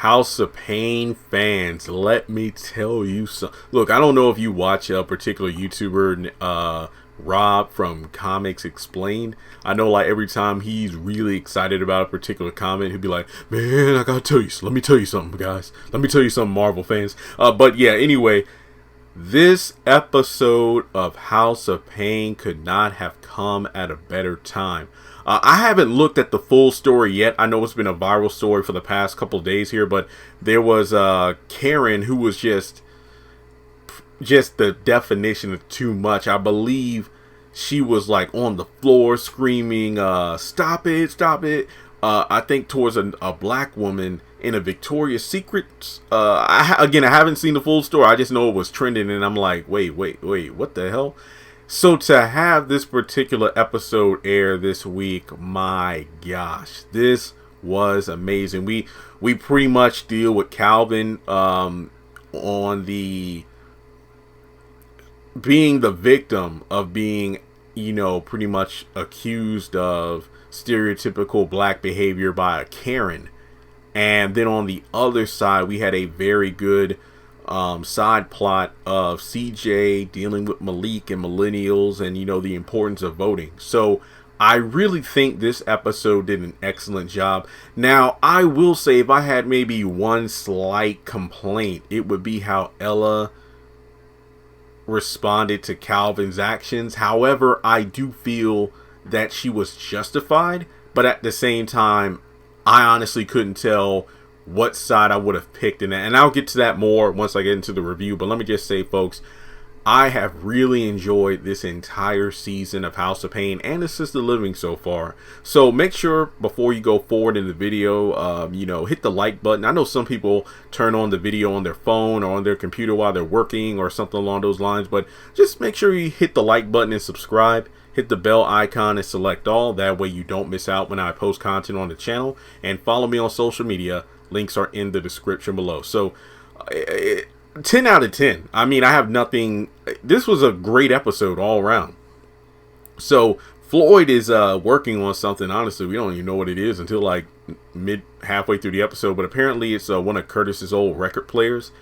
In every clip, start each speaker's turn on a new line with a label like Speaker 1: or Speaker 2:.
Speaker 1: House of Payne fans, let me tell you something. Look, I don't know if you watch a particular YouTuber, Rob from Comics Explained. I know, like, every time he's really excited about a particular comment, he'll be like, man, I gotta tell you, let me tell you something, guys. Let me tell you something, Marvel fans. But yeah, anyway, this episode of House of Payne could not have come at a better time. I haven't looked at the full story yet. I know it's been a viral story for the past couple of days here, but there was Karen who was just the definition of too much. I believe she was like on the floor screaming, stop it, stop it. I think towards a black woman in a Victoria's Secret. Again, I haven't seen the full story. I just know it was trending, and I'm like, wait, what the hell? So to have this particular episode air this week, my gosh, this was amazing. We pretty much deal with Calvin on the being the victim of being, pretty much accused of stereotypical black behavior by a Karen. And then on the other side, we had a very good side plot of CJ dealing with Malik and millennials and, the importance of voting. So I really think this episode did an excellent job. Now, I will say, if I had maybe one slight complaint, it would be how Ella responded to Calvin's actions. However, I do feel that she was justified, but at the same time, I honestly couldn't tell what side I would have picked in that. And I'll get to that more once I get into the review. But let me just say, folks, I have really enjoyed this entire season of House of Payne and Assisted Living so far. So make sure before you go forward in the video, hit the like button. I know some people turn on the video on their phone or on their computer while they're working or something along those lines. But just make sure you hit the like button and subscribe. Hit the bell icon and select all. That way you don't miss out when I post content on the channel. And follow me on social media. Links are in the description below. So 10 out of 10. I mean, I have nothing. This was a great episode all around. So Floyd is working on something. Honestly, we don't even know what it is until like halfway through the episode. But apparently it's one of Curtis's old record players.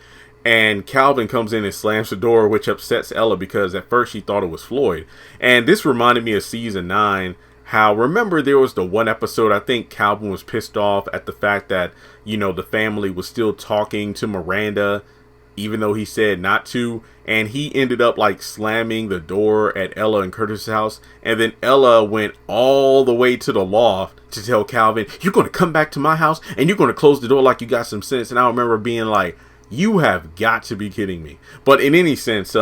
Speaker 1: And Calvin comes in and slams the door, which upsets Ella because at first she thought it was Floyd. And this reminded me of season 9. How, remember, there was the one episode, I think Calvin was pissed off at the fact that, the family was still talking to Miranda, even though he said not to. And he ended up like slamming the door at Ella and Curtis' house. And then Ella went all the way to the loft to tell Calvin, you're going to come back to my house and you're going to close the door like you got some sense. And I remember being like, you have got to be kidding me. But in any sense,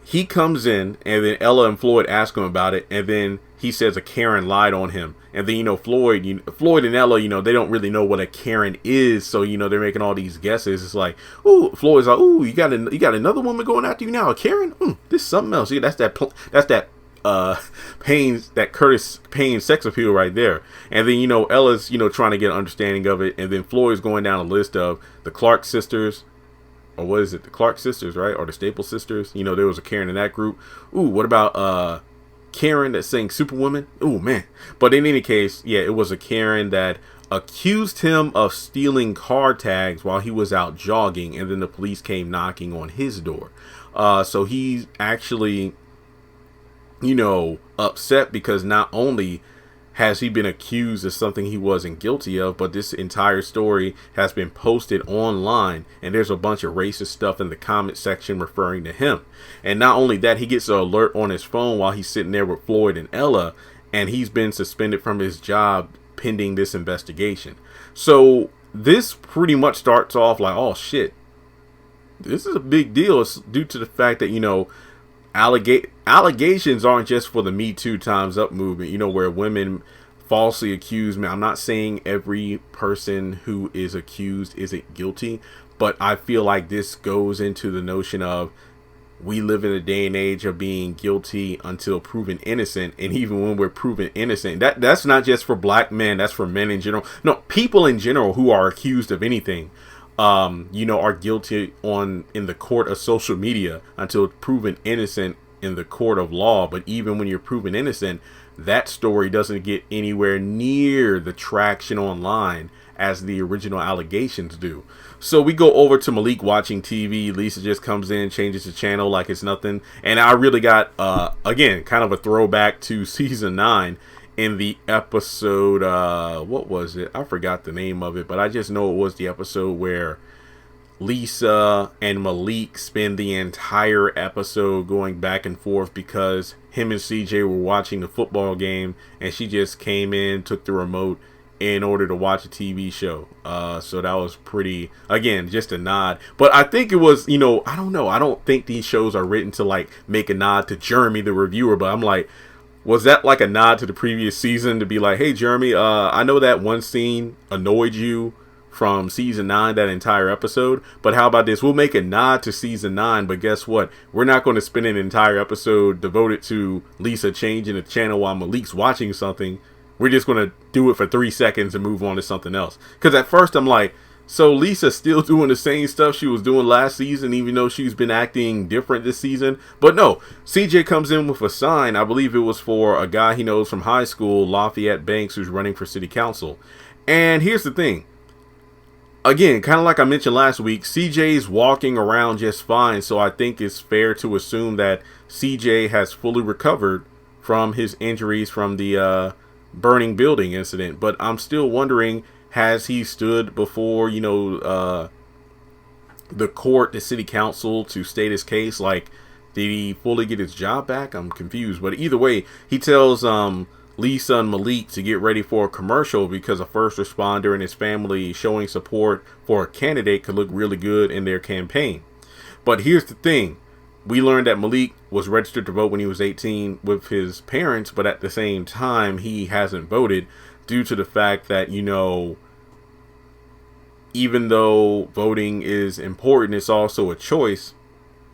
Speaker 1: he comes in, and then Ella and Floyd ask him about it, and then he says a Karen lied on him. And then, Floyd and Ella, they don't really know what a Karen is, so, they're making all these guesses. It's like, ooh, Floyd's like, ooh, you got another woman going after you now, a Karen? This is something else. Yeah, that's that Curtis Payne sex appeal right there. And then, Ella's, trying to get an understanding of it, and then Floyd's going down a list of the Clark sisters. Or what is it? The Clark sisters, right? Or the Staple sisters. There was a Karen in that group. Ooh, what about Karen that sang Superwoman? Ooh, man. But in any case, yeah, it was a Karen that accused him of stealing car tags while he was out jogging. And then the police came knocking on his door. So he's actually, upset because not only has he been accused of something he wasn't guilty of, but this entire story has been posted online, and there's a bunch of racist stuff in the comment section referring to him. And not only that, he gets an alert on his phone while he's sitting there with Floyd and Ella, and he's been suspended from his job pending this investigation. So this pretty much starts off like, oh shit, this is a big deal. It's due to the fact that, allegations aren't just for the Me Too Time's Up movement, where women falsely accuse me. I'm not saying every person who is accused isn't guilty, but I feel like this goes into the notion of we live in a day and age of being guilty until proven innocent. And even when we're proven innocent, that's not just for black men, that's for men in general. No, people in general who are accused of anything are guilty in the court of social media until proven innocent in the court of law. But even when you're proven innocent, that story doesn't get anywhere near the traction online as the original allegations do. So we go over to Malik watching TV. Lisa just comes in, changes the channel like it's nothing. And I really got, again, kind of a throwback to season 9 in the episode, what was it? I forgot the name of it, but I just know it was the episode where Lisa and Malik spend the entire episode going back and forth because him and CJ were watching the football game and she just came in, took the remote in order to watch a TV show. So that was pretty, again, just a nod. But I think it was, I don't know. I don't think these shows are written to like make a nod to Jeremy, the reviewer, but I'm like, was that like a nod to the previous season to be like, hey, Jeremy, I know that one scene annoyed you from season 9, that entire episode, but how about this? We'll make a nod to season 9, but guess what? We're not going to spend an entire episode devoted to Lisa changing the channel while Malik's watching something. We're just going to do it for 3 seconds and move on to something else. Because at first I'm like, so Lisa's still doing the same stuff she was doing last season, even though she's been acting different this season. But no, CJ comes in with a sign. I believe it was for a guy he knows from high school, Lafayette Banks, who's running for city council. And here's the thing. Again, kind of like I mentioned last week, CJ's walking around just fine, so I think it's fair to assume that CJ has fully recovered from his injuries from the burning building incident. But I'm still wondering, has he stood before, the court, the city council, to state his case? Like, did he fully get his job back? I'm confused. But either way, he tells Lisa and Malik to get ready for a commercial because a first responder and his family showing support for a candidate could look really good in their campaign. But here's the thing. We learned that Malik was registered to vote when he was 18 with his parents, but at the same time, he hasn't voted due to the fact that, even though voting is important, it's also a choice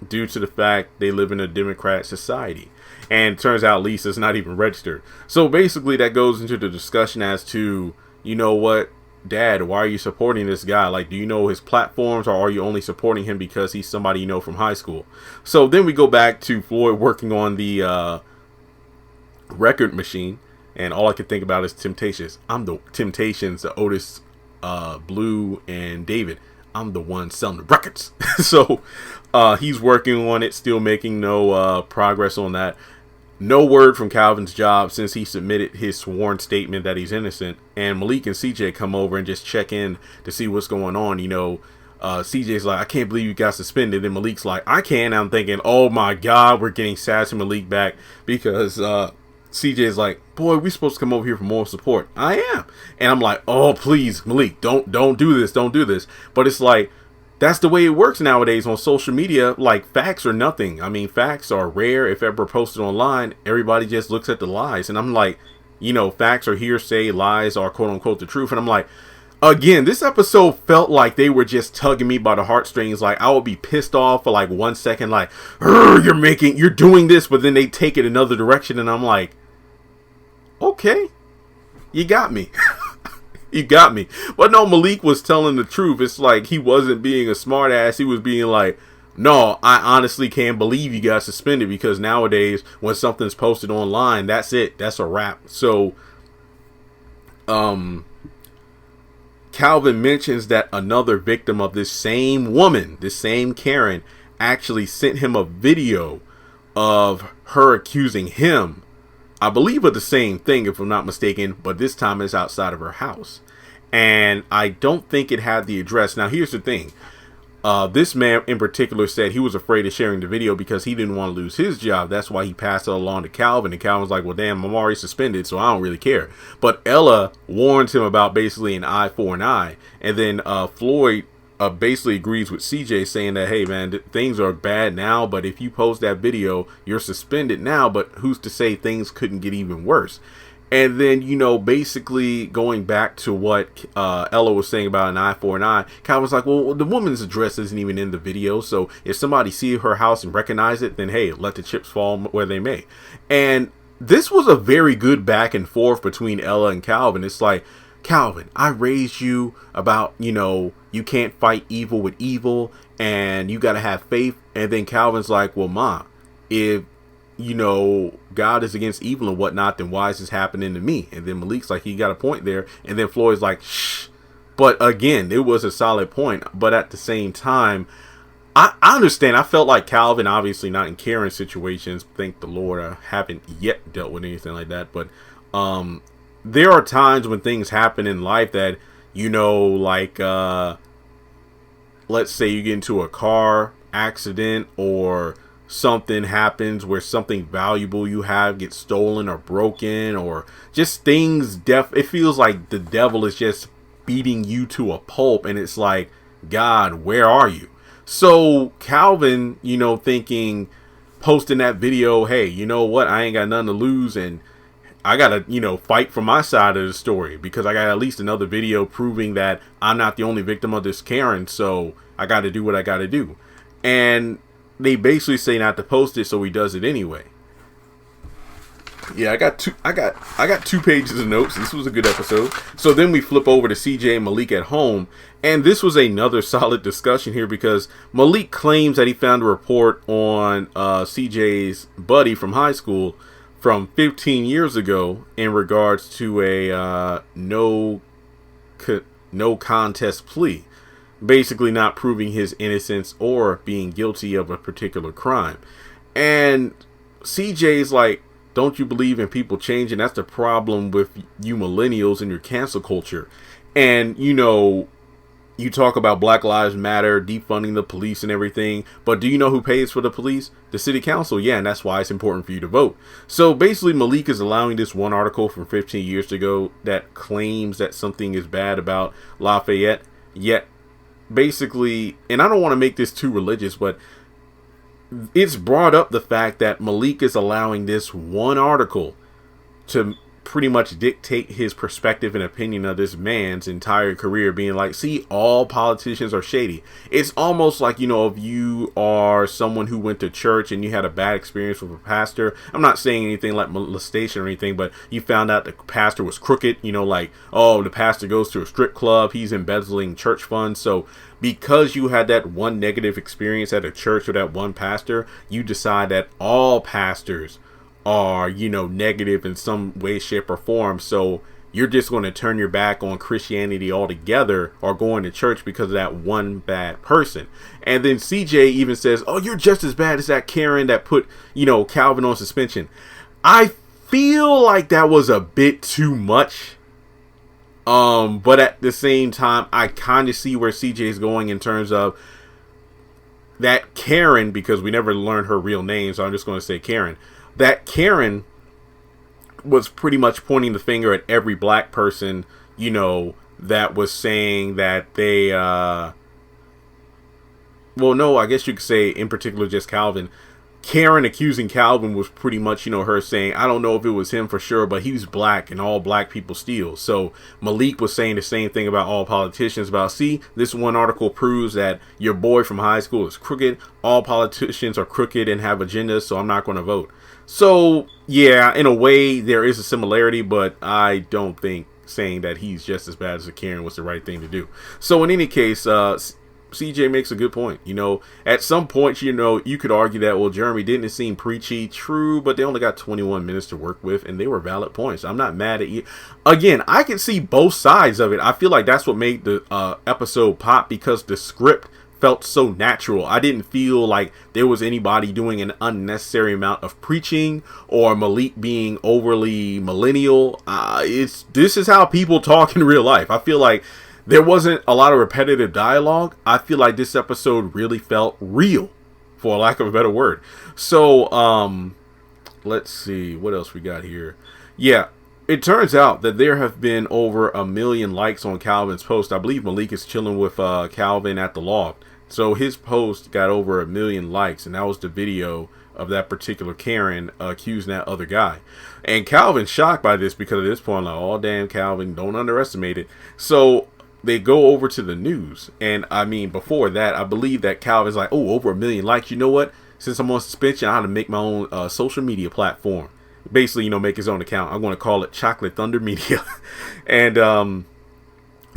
Speaker 1: due to the fact they live in a Democrat society. And it turns out Lisa's not even registered. So basically that goes into the discussion as to, what, Dad, why are you supporting this guy? Like, do you know his platforms, or are you only supporting him because he's somebody you know from high school? So then we go back to Floyd working on the record machine. And all I can think about is Temptations. I'm the Temptations, the Otis, Blue, and David. I'm the one selling the records. So he's working on it, still making no progress on that. No word from Calvin's job since he submitted his sworn statement that he's innocent. And Malik and CJ come over and just check in to see what's going on. CJ's like, I can't believe you got suspended. And Malik's like, I can. I'm thinking, oh my God, we're getting Sass and Malik back because CJ's like, boy, we're supposed to come over here for moral support. I am. And I'm like, oh, please, Malik, don't do this. Don't do this. But it's like, that's the way it works nowadays on social media. Like, facts are nothing. I mean, facts are rare. If ever posted online, everybody just looks at the lies. And I'm like, facts are hearsay, lies are quote unquote the truth. And I'm like, again, this episode felt like they were just tugging me by the heartstrings. Like, I would be pissed off for like 1 second, like, you're doing this, but then they take it another direction. And I'm like, okay, you got me. You got me. But no, Malik was telling the truth. It's like he wasn't being a smartass. He was being like, no, I honestly can't believe you got suspended, because nowadays when something's posted online, that's it. That's a wrap. So Calvin mentions that another victim of this same woman, this same Karen, actually sent him a video of her accusing him, I believe, of the same thing, if I'm not mistaken, but this time it's outside of her house. And I don't think it had the address. Now, here's the thing. This man in particular said he was afraid of sharing the video because he didn't want to lose his job. That's why he passed it along to Calvin. And Calvin's like, well, damn, I'm already suspended, so I don't really care. But Ella warns him about basically an eye for an eye. And then Floyd basically agrees with CJ, saying that, hey, man, things are bad now, but if you post that video, you're suspended now. But who's to say things couldn't get even worse? And then, basically going back to what Ella was saying about an eye for an eye, Calvin's like, well, the woman's address isn't even in the video. So if somebody see her house and recognize it, then, hey, let the chips fall where they may. And this was a very good back and forth between Ella and Calvin. It's like, Calvin, I raised you about, you can't fight evil with evil and you got to have faith. And then Calvin's like, well, Ma, if God is against evil and whatnot, then why is this happening to me? And then Malik's like, he got a point there. And then Floyd's like, shh, But again, it was a solid point. But at the same time, I understand. I felt like Calvin, obviously not in Karen's situations. Thank the Lord, I haven't yet dealt with anything like that. But there are times when things happen in life that, like let's say you get into a car accident or something happens where something valuable you have gets stolen or broken, or just things it feels like the devil is just beating you to a pulp, and it's like, God, where are you? So Calvin, thinking, posting that video, hey, you know what, I ain't got nothing to lose, and I gotta, fight for my side of the story, because I got at least another video proving that I'm not the only victim of this Karen, so I gotta do what I gotta do. And they basically say not to post it, so he does it anyway. Yeah, I got 2 pages of notes. This was a good episode. So then we flip over to CJ and Malik at home, and this was another solid discussion here, because Malik claims that he found a report on CJ's buddy from high school from 15 years ago in regards to a no contest plea, basically not proving his innocence or being guilty of a particular crime. And CJ's like, don't you believe in people changing? That's the problem with you millennials and your cancel culture. And, you talk about Black Lives Matter, defunding the police and everything, but do you know who pays for the police? The city council. Yeah, and that's why it's important for you to vote. So basically, Malik is allowing this one article from 15 years ago that claims that something is bad about Lafayette, yet basically, and I don't want to make this too religious, but it's brought up the fact that Malik is allowing this one article to pretty much dictate his perspective and opinion of this man's entire career, being like, see, all politicians are shady. It's almost like, if you are someone who went to church and you had a bad experience with a pastor. I'm not saying anything like molestation or anything, but you found out the pastor was crooked, like, oh, the pastor goes to a strip club, he's embezzling church funds. So because you had that one negative experience at a church with that one pastor, you decide that all pastors are, negative in some way, shape, or form. So you're just going to turn your back on Christianity altogether, or going to church because of that one bad person. And then CJ even says, oh, you're just as bad as that Karen that put, Calvin on suspension. I feel like that was a bit too much. But at the same time, I kind of see where CJ is going in terms of that Karen, because we never learned her real name, so I'm just going to say Karen. That Karen was pretty much pointing the finger at every black person, that was saying that they, well, no, I guess you could say in particular just Calvin. Karen accusing Calvin was pretty much, her saying, I don't know if it was him for sure, but he's black and all black people steal. So Malik was saying the same thing about all politicians, about, see, this one article proves that your boy from high school is crooked. All politicians are crooked and have agendas, so I'm not going to vote. So, yeah, in a way, there is a similarity, but I don't think saying that he's just as bad as a Karen was the right thing to do. So, in any case, CJ makes a good point. At some point, you could argue that, well, Jeremy, didn't it seem preachy? True, but they only got 21 minutes to work with, and they were valid points. I'm not mad at you. Again, I can see both sides of it. I feel like that's what made the episode pop, because the script felt so natural. I didn't feel like there was anybody doing an unnecessary amount of preaching or Malik being overly millennial. This is how people talk in real life. I feel like there wasn't a lot of repetitive dialogue. I feel like this episode really felt real, for lack of a better word. So, let's see what else we got here. Yeah, it turns out that there have been over 1 million likes on Calvin's post. I believe Malik is chilling with Calvin at the loft. So his post got over 1 million likes, and that was the video of that particular Karen accusing that other guy. And Calvin's shocked by this, because at this point, like, oh, damn, Calvin, don't underestimate it. So they go over to the news. And I mean, before that, I believe that Calvin's like, oh, over 1 million likes. You know what? Since I'm on suspension, I have to make my own social media platform. Basically, make his own account. I'm going to call it Chocolate Thunder Media. And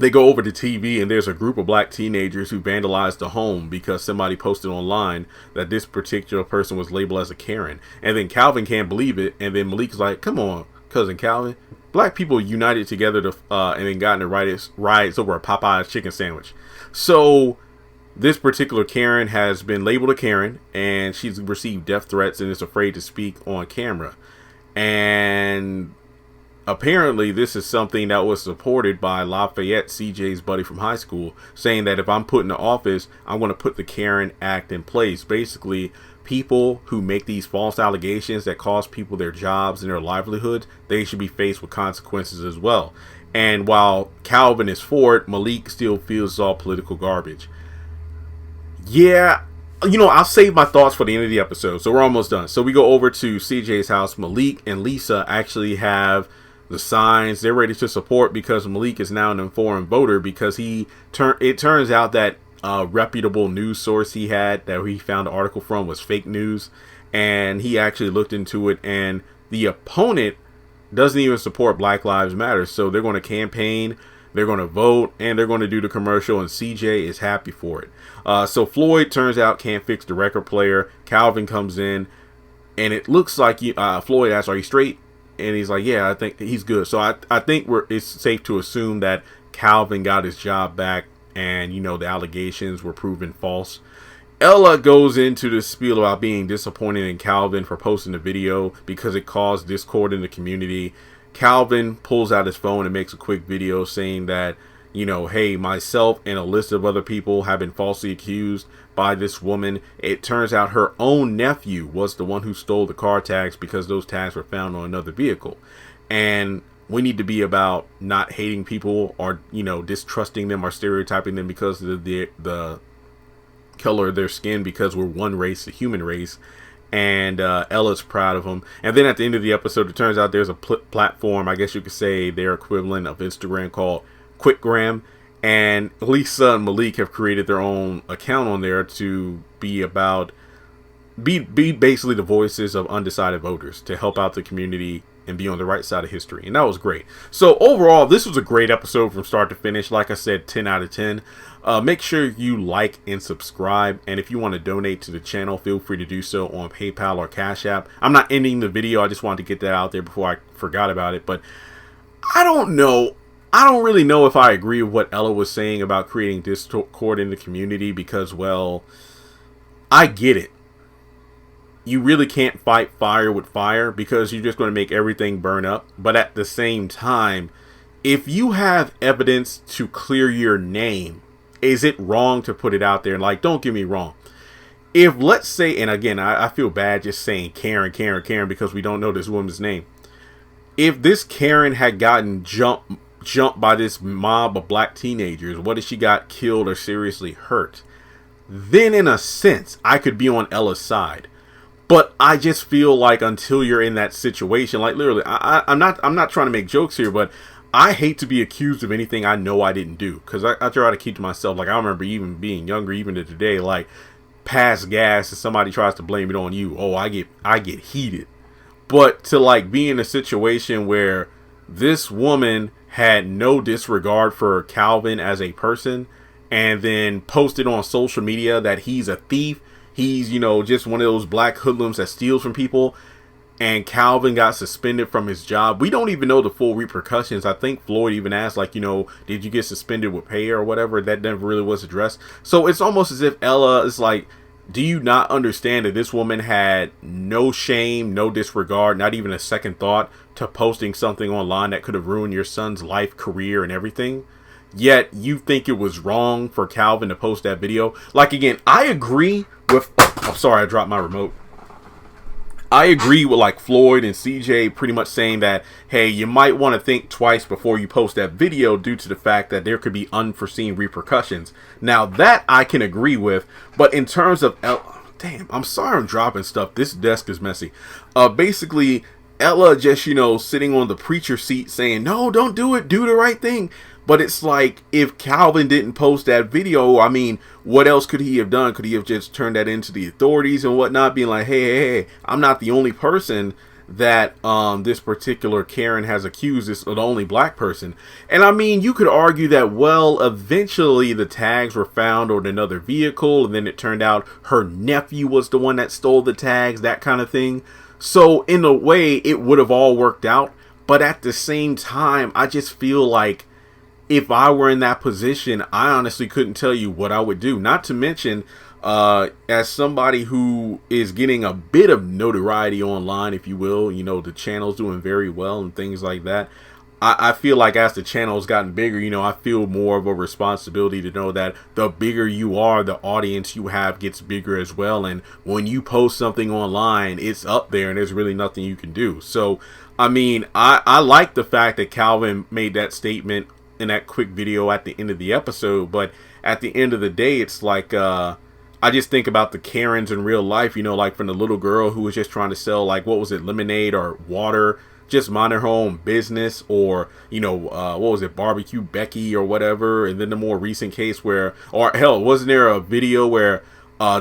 Speaker 1: they go over to TV, and there's a group of black teenagers who vandalized the home because somebody posted online that this particular person was labeled as a Karen. And then Calvin can't believe it. And then Malik's like, come on, cousin Calvin, black people united together to and then got into riots over a Popeye's chicken sandwich. So this particular Karen has been labeled a Karen, and she's received death threats and is afraid to speak on camera. And apparently this is something that was supported by Lafayette, CJ's buddy from high school, saying that if I'm put in the office, I'm going to put the Karen Act in place. Basically, people who make these false allegations that cost people their jobs and their livelihoods, they should be faced with consequences as well. And while Calvin is for it, Malik still feels it's all political garbage. Yeah, I'll save my thoughts for the end of the episode. So we're almost done. So we go over to CJ's house. Malik and Lisa actually have the signs. They're ready to support because Malik is now an informed voter, because it turns out that reputable news source he had that he found the article from was fake news. And he actually looked into it, and the opponent doesn't even support Black Lives Matter. So they're going to campaign, they're going to vote, and they're going to do the commercial, and CJ is happy for it. So Floyd, turns out, can't fix the record player. Calvin comes in, and it looks like Floyd asks, "Are you straight?" And he's like, "Yeah, I think he's good." So I think it's safe to assume that Calvin got his job back, and the allegations were proven false. Ella goes into the spiel about being disappointed in Calvin for posting the video because it caused discord in the community. Calvin pulls out his phone and makes a quick video saying that, hey, myself and a list of other people have been falsely accused by this woman. It turns out her own nephew was the one who stole the car tags because those tags were found on another vehicle. And we need to be about not hating people or, distrusting them or stereotyping them because of the color of their skin, because we're one race, the human race. And Ella's proud of him. And then at the end of the episode, it turns out there's a platform, I guess you could say their equivalent of Instagram, called QuickGram. And Lisa and Malik have created their own account on there to be basically the voices of undecided voters, to help out the community and be on the right side of history. And that was great. So overall, this was a great episode from start to finish. Like I said, 10 out of 10. Make sure you like and subscribe. And if you want to donate to the channel, feel free to do so on PayPal or Cash App. I'm not ending the video. I just wanted to get that out there before I forgot about it. But I don't know. I don't really know if I agree with what Ella was saying about creating discord in the community, because, well, I get it. You really can't fight fire with fire, because you're just going to make everything burn up. But at the same time, if you have evidence to clear your name, is it wrong to put it out there? Like, don't get me wrong. If, let's say, and again, I feel bad just saying Karen, because we don't know this woman's name. If this Karen had gotten jumped by this mob of black teenagers, what if she got killed or seriously hurt? Then, in a sense, I could be on Ella's side. But I just feel like until you're in that situation, like literally, I'm not trying to make jokes here, but I hate to be accused of anything I know I didn't do, because I try to keep to myself. Like, I remember even being younger, even to today, like, pass gas and somebody tries to blame it on you. Oh, I get heated. But to like be in a situation where this woman had no disregard for Calvin as a person, and then posted on social media that he's a thief. He's, just one of those black hoodlums that steals from people. And Calvin got suspended from his job. We don't even know the full repercussions. I think Floyd even asked, like, did you get suspended with pay or whatever? That never really was addressed. So it's almost as if Ella is like, do you not understand that this woman had no shame, no disregard, not even a second thought to posting something online that could have ruined your son's life, career, and everything? Yet you think it was wrong for Calvin to post that video? Like, again, I agree with... I'm sorry, I dropped my remote. I agree with like Floyd and CJ pretty much saying that, hey, you might want to think twice before you post that video due to the fact that there could be unforeseen repercussions. Now that I can agree with, but in terms of damn, I'm sorry I'm dropping stuff. This desk is messy. Basically, Ella just, sitting on the preacher seat saying, no, don't do it. Do the right thing. But it's like, if Calvin didn't post that video, I mean, what else could he have done? Could he have just turned that into the authorities and whatnot, being like, hey, I'm not the only person that this particular Karen has accused. It's the only black person. And I mean, you could argue that, well, eventually the tags were found on another vehicle, and then it turned out her nephew was the one that stole the tags, that kind of thing. So in a way, it would have all worked out. But at the same time, I just feel like if I were in that position, I honestly couldn't tell you what I would do. Not to mention, as somebody who is getting a bit of notoriety online, if you will, the channel's doing very well and things like that. I feel like as the channel's gotten bigger, I feel more of a responsibility to know that the bigger you are, the audience you have gets bigger as well. And when you post something online, it's up there and there's really nothing you can do. So, I mean, I like the fact that Calvin made that statement in that quick video at the end of the episode. But at the end of the day, it's like, I just think about the Karens in real life, like from the little girl who was just trying to sell, like, what was it, lemonade or water, just minding her own business, or what was it, barbecue Becky or whatever. And then the more recent case where, or hell, wasn't there a video where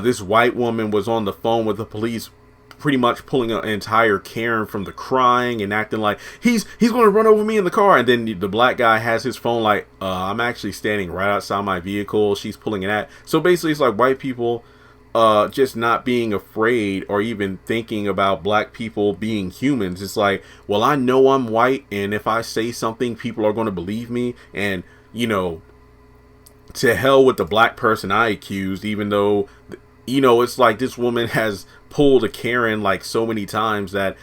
Speaker 1: this white woman was on the phone with the police, pretty much pulling an entire Karen from the crying and acting like he's going to run over me in the car, and then the black guy has his phone like, I'm actually standing right outside my vehicle. She's pulling it at. So basically it's like white people just not being afraid or even thinking about black people being humans. It's like, well, I know I'm white, and if I say something, people are going to believe me, and to hell with the black person I accused, even though it's like this woman has pulled a Karen like so many times that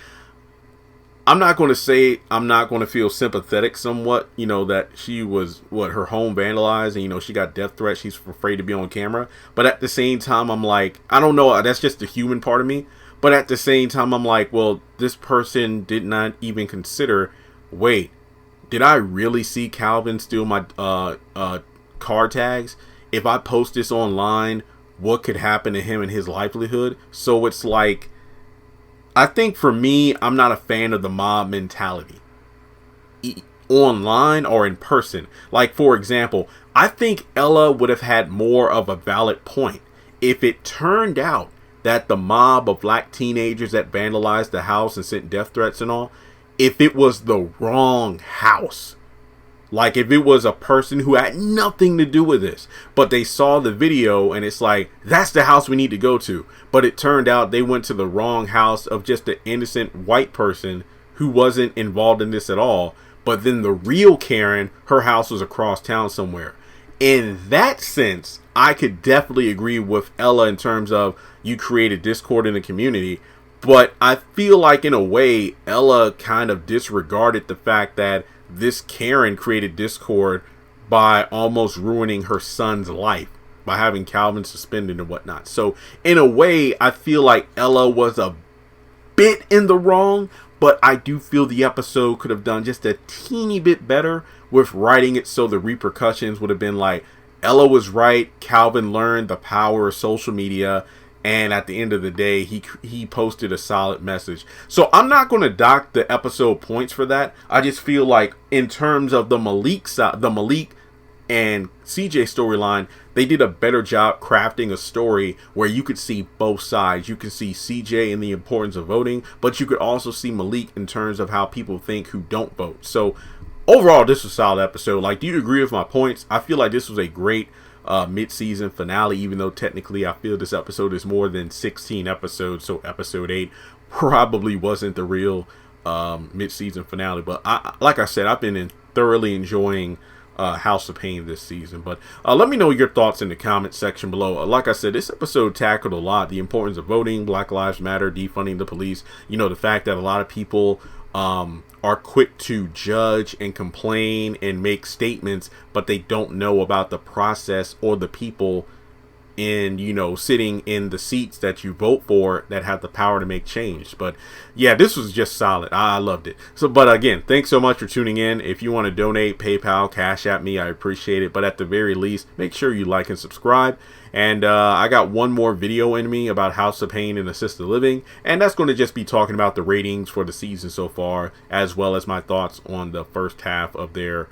Speaker 1: I'm not going to say I'm not going to feel sympathetic somewhat, that she was, her home vandalized, and, she got death threats. She's afraid to be on camera. But at the same time, I'm like, I don't know. That's just the human part of me. But at the same time, I'm like, well, this person did not even consider, wait, did I really see Calvin steal my car tags? If I post this online, what could happen to him and his livelihood? So it's like, I think for me, I'm not a fan of the mob mentality, online or in person. Like, for example, I think Ella would have had more of a valid point if it turned out that the mob of black teenagers that vandalized the house and sent death threats and all, if it was the wrong house. Like, if it was a person who had nothing to do with this, but they saw the video and it's like, that's the house we need to go to. But it turned out they went to the wrong house of just an innocent white person who wasn't involved in this at all. But then the real Karen, her house was across town somewhere. In that sense, I could definitely agree with Ella in terms of you created discord in the community. But I feel like in a way, Ella kind of disregarded the fact that this Karen created discord by almost ruining her son's life by having Calvin suspended and whatnot. So in a way, I feel like Ella was a bit in the wrong, but I do feel the episode could have done just a teeny bit better with writing it so the repercussions would have been like, Ella was right, Calvin learned the power of social media, and at the end of the day, he posted a solid message. So I'm not going to dock the episode points for that. I just feel like in terms of the Malik and CJ storyline, they did a better job crafting a story where you could see both sides. You could see CJ and the importance of voting, but you could also see Malik in terms of how people think who don't vote. So overall, this was a solid episode. Like, do you agree with my points? I feel like this was a great mid-season finale, even though technically I feel this episode is more than 16 episodes, so episode 8 probably wasn't the real mid-season finale. But like I said, I've been thoroughly enjoying House of Payne this season. But let me know your thoughts in the comment section below. Like I said, this episode tackled a lot: the importance of voting, Black Lives Matter, defunding the police, the fact that a lot of people are quick to judge and complain and make statements, but they don't know about the process or the people in, sitting in the seats that you vote for that have the power to make change. But yeah, this was just solid. I loved it. So, but again, thanks so much for tuning in. If you want to donate, PayPal, Cash App me, I appreciate it. But at the very least, make sure you like and subscribe. And I got one more video in me about House of Payne and assisted living, and that's going to just be talking about the ratings for the season so far, as well as my thoughts on the first half of their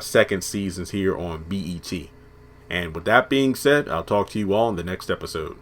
Speaker 1: second seasons here on BET. And with that being said, I'll talk to you all in the next episode.